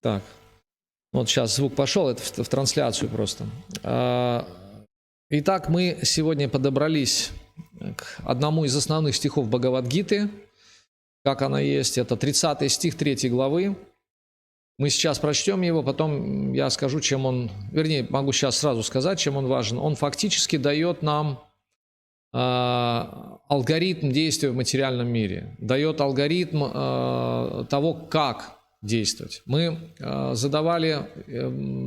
Так, вот сейчас звук пошел, это в трансляцию просто. Итак, мы сегодня подобрались к одному из основных стихов Бхагавад-гиты, как она есть. Это 30 стих 3 главы. Мы сейчас прочтем его, потом я скажу, чем он... Вернее, могу сейчас сразу сказать, чем он важен. Он фактически дает нам алгоритм действия в материальном мире, дает алгоритм того, как действовать. Мы задавали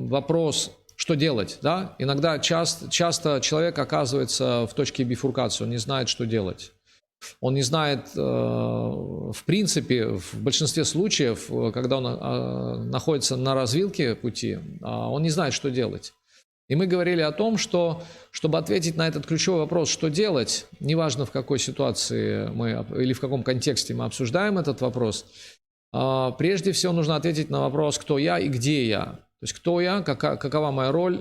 вопрос, что делать, да? Иногда часто человек оказывается в точке бифуркации, он не знает, что делать. Он не знает, в принципе, в большинстве случаев, когда он находится на развилке пути, он не знает, что делать. И мы говорили о том, что, чтобы ответить на этот ключевой вопрос, что делать, неважно в какой ситуации мы или в каком контексте мы обсуждаем этот вопрос, прежде всего нужно ответить на вопрос, кто я и где я. То есть кто я, какова моя роль,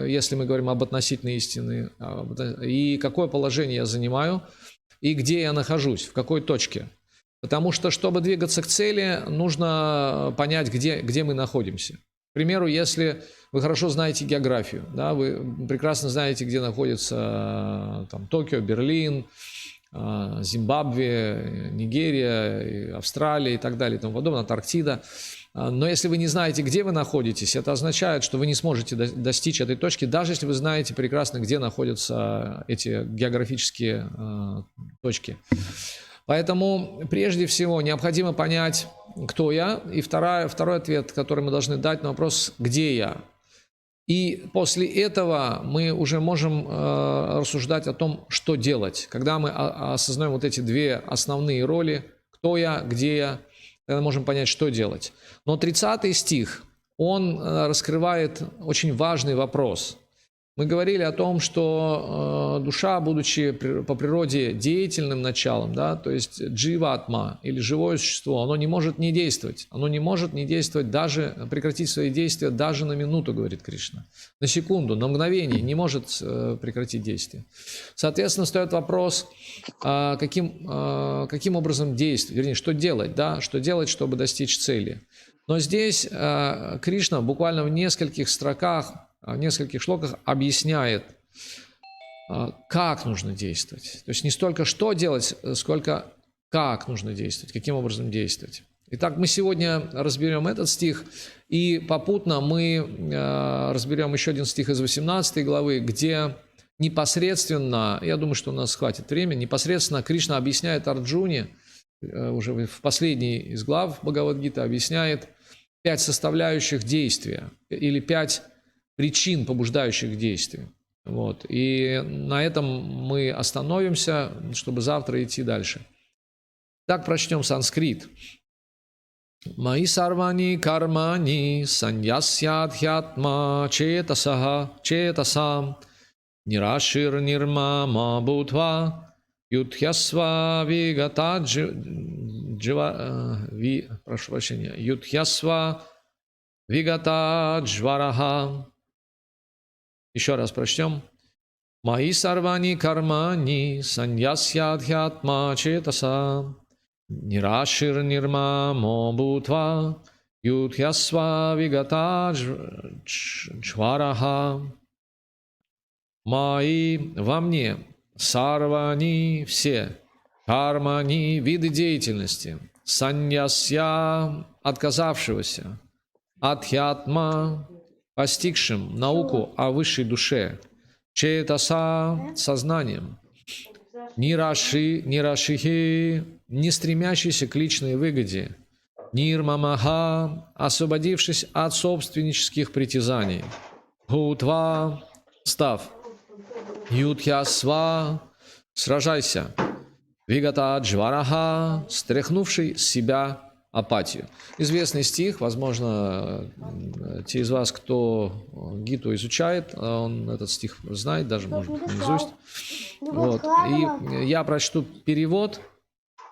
если мы говорим об относительной истине, и какое положение я занимаю, и где я нахожусь, в какой точке. Потому что, чтобы двигаться к цели, нужно понять, где мы находимся. К примеру, если вы хорошо знаете географию, да, вы прекрасно знаете, где находится там, Токио, Берлин, Зимбабве, Нигерия, Австралия и так далее и тому подобное, Антарктида. Но если вы не знаете, где вы находитесь, это означает, что вы не сможете достичь этой точки, даже если вы знаете прекрасно, где находятся эти географические точки. Поэтому прежде всего необходимо понять, кто я, и второй ответ, который мы должны дать на вопрос, где я. И после этого мы уже можем рассуждать о том, что делать. Когда мы осознаем вот эти две основные роли, кто я, где я, тогда можем понять, что делать. Но 30 стих, он раскрывает очень важный вопрос. Мы говорили о том, что душа, будучи по природе деятельным началом, да, то есть джива-атма или живое существо, оно не может не действовать. Оно не может не действовать, даже прекратить свои действия даже на минуту, говорит Кришна. На секунду, на мгновение не может прекратить действие. Соответственно, встает вопрос, каким образом действовать, вернее, что делать, да, что делать, чтобы достичь цели. Но здесь Кришна буквально в нескольких строках, в нескольких шлоках объясняет, как нужно действовать. То есть не столько что делать, сколько как нужно действовать, каким образом действовать. Итак, мы сегодня разберем этот стих, и попутно мы разберем еще один стих из 18 главы, где непосредственно, я думаю, что у нас хватит времени, непосредственно Кришна объясняет Арджуне, уже в последней из глав Бхагавад-гиты объясняет 5 составляющих действия или 5 причин, побуждающих к действию. Вот. И на этом мы остановимся, чтобы завтра идти дальше. Так, прочтем санскрит. Маи сарвани кармани саньясьядхьятма четасам нирашир нирмама будхва ютхьясва вигата прошу прощения, ютхьясва вигата джвараха. Еще раз прочтем. Маи сарвани кармани саньясьядхьятма четаса нирашир нирмамо бутва ютхьясва вигата джвараха. Маи во мне сарвани все, кармани виды деятельности, саньясья отказавшегося, адхьятма постигшим науку о высшей душе, четаса сознанием, нирашихи не стремящийся к личной выгоде, нирмамаха освободившись от собственнических притязаний, бхутва став, ютхьясва сражайся, вигата джвараха стряхнувший с себя апатию. Известный стих, возможно, те из вас, кто Гиту изучает, он этот стих знает, даже, может быть, наизусть. Вот. И я прочту перевод,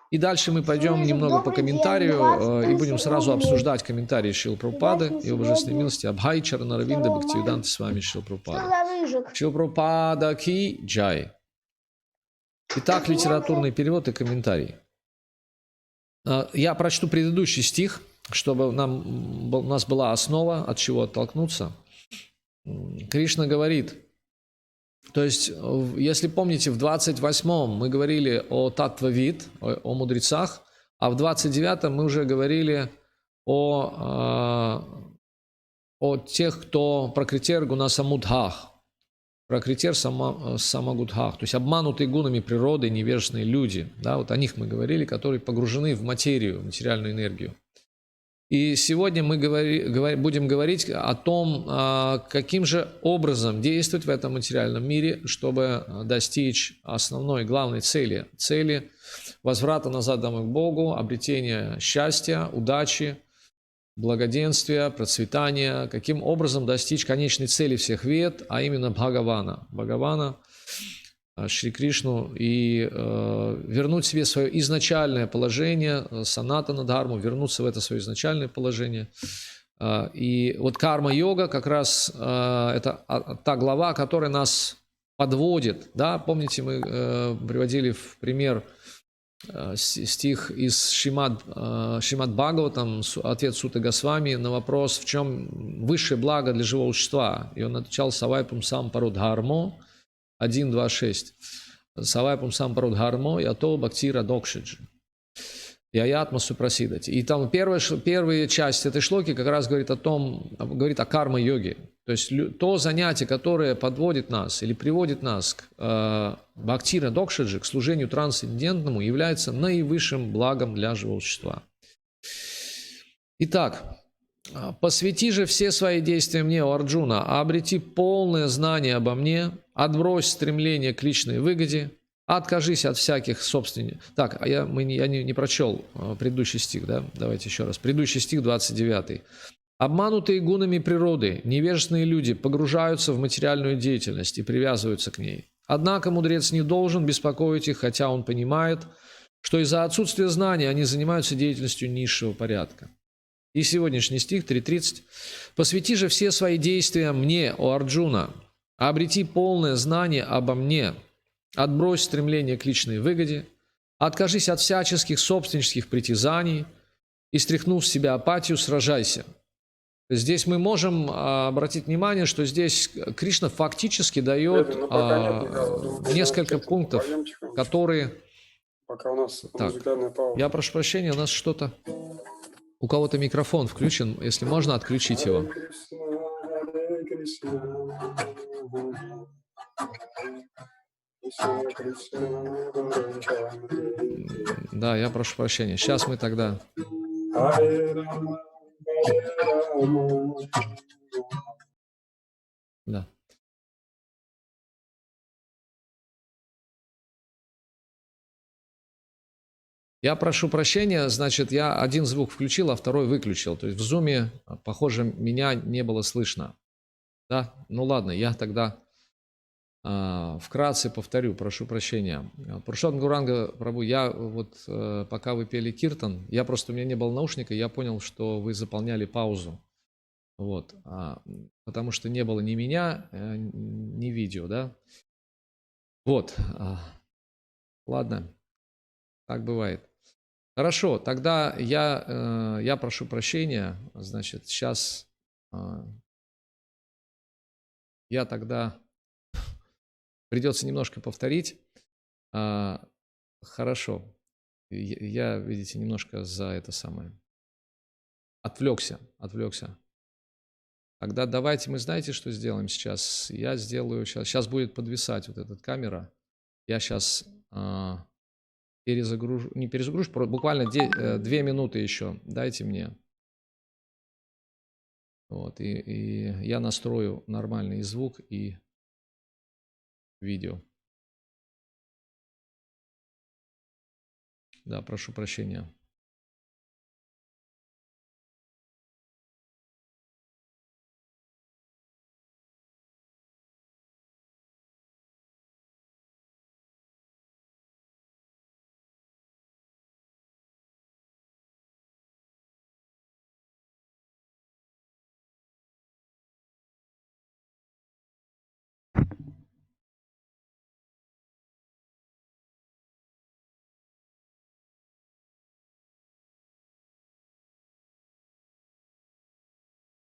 и дальше мы пойдем немного по комментарию, и будем сразу обсуждать комментарии Шрилы Прабхупады и его божественной милости Абхай Чаранаравинда Бхактивиданта с вами Шрила Прабхупада. Шрила Прабхупада ки джай. Итак, литературный перевод и комментарий. Я прочту предыдущий стих, чтобы у нас была основа, от чего оттолкнуться. Кришна говорит, то есть, если помните, в 28-м мы говорили о Таттва-вид, о мудрецах, а в 29-м мы уже говорили о тех, кто пракритер гуна самудхах, пракритер самагудхах, то есть обманутые гунами природы, невежественные люди, да, вот о них мы говорили, которые погружены в материю, в материальную энергию. И сегодня мы будем говорить о том, каким же образом действовать в этом материальном мире, чтобы достичь основной, главной цели возврата назад домой к Богу, обретения счастья, удачи, благоденствия, процветания, каким образом достичь конечной цели всех вед, а именно Бхагавана, Шри Кришну, и вернуть себе свое изначальное положение, санатана дхарму, вернуться в это свое изначальное положение. И вот карма-йога как раз это та глава, которая нас подводит. Да? Помните, мы приводили в пример стих из Шримад Бхагаватам, ответ Суты Госвами на вопрос, в чем высшее благо для живого существа. И он отвечал: «Савайпум сам парудхармо». 1.2.6. Савайпум сам парудхармо, ято бхактира докшиджи. Яятма супрасидати. И там первая часть этой шлоки как раз говорит о карма-йоге. То есть то занятие, которое подводит нас или приводит нас к бхактира докшиджи, к служению трансцендентному, является наивысшим благом для живого существа. Итак, посвяти же все свои действия мне, о Арджуна, а обрети полное знание обо мне, отбрось стремление к личной выгоде, откажись от всяких собственных... Так, я не прочел предыдущий стих, да? Давайте еще раз. Предыдущий стих, 29. Обманутые гунами природы, невежественные люди погружаются в материальную деятельность и привязываются к ней. Однако мудрец не должен беспокоить их, хотя он понимает, что из-за отсутствия знаний они занимаются деятельностью низшего порядка. И сегодняшний стих 3.30. «Посвяти же все свои действия мне, о Арджуна, обрети полное знание обо мне, отбрось стремление к личной выгоде, откажись от всяческих собственнических притязаний и, стряхнув с себя апатию, сражайся». Здесь мы можем обратить внимание, что здесь Кришна фактически дает несколько пунктов, которые... Пока у нас так, музыкальная пауза. Я прошу прощения, у нас что-то... У кого-то микрофон включен, если можно, отключить его. Да, я прошу прощения. Сейчас мы тогда... Да. Я прошу прощения, значит, я один звук включил, а второй выключил. То есть в зуме, похоже, меня не было слышно. Да? Ну ладно, я тогда вкратце повторю, прошу прощения. Пурушоттам Гауранга Прабху, я вот пока вы пели киртан, у меня не было наушника, я понял, что вы заполняли паузу. Вот. Потому что не было ни меня, ни видео, да? Вот. Ладно, так бывает. Хорошо, тогда я прошу прощения, значит, сейчас я тогда придется немножко повторить. Хорошо, я, видите, немножко за это самое отвлекся. Тогда давайте мы, знаете, что сделаем сейчас? Я сделаю, сейчас будет подвисать вот эта камера, я сейчас... перезагружу, не перезагружу, буквально 2 минуты еще дайте мне. Вот, и я настрою нормальный звук и видео. Да, прошу прощения.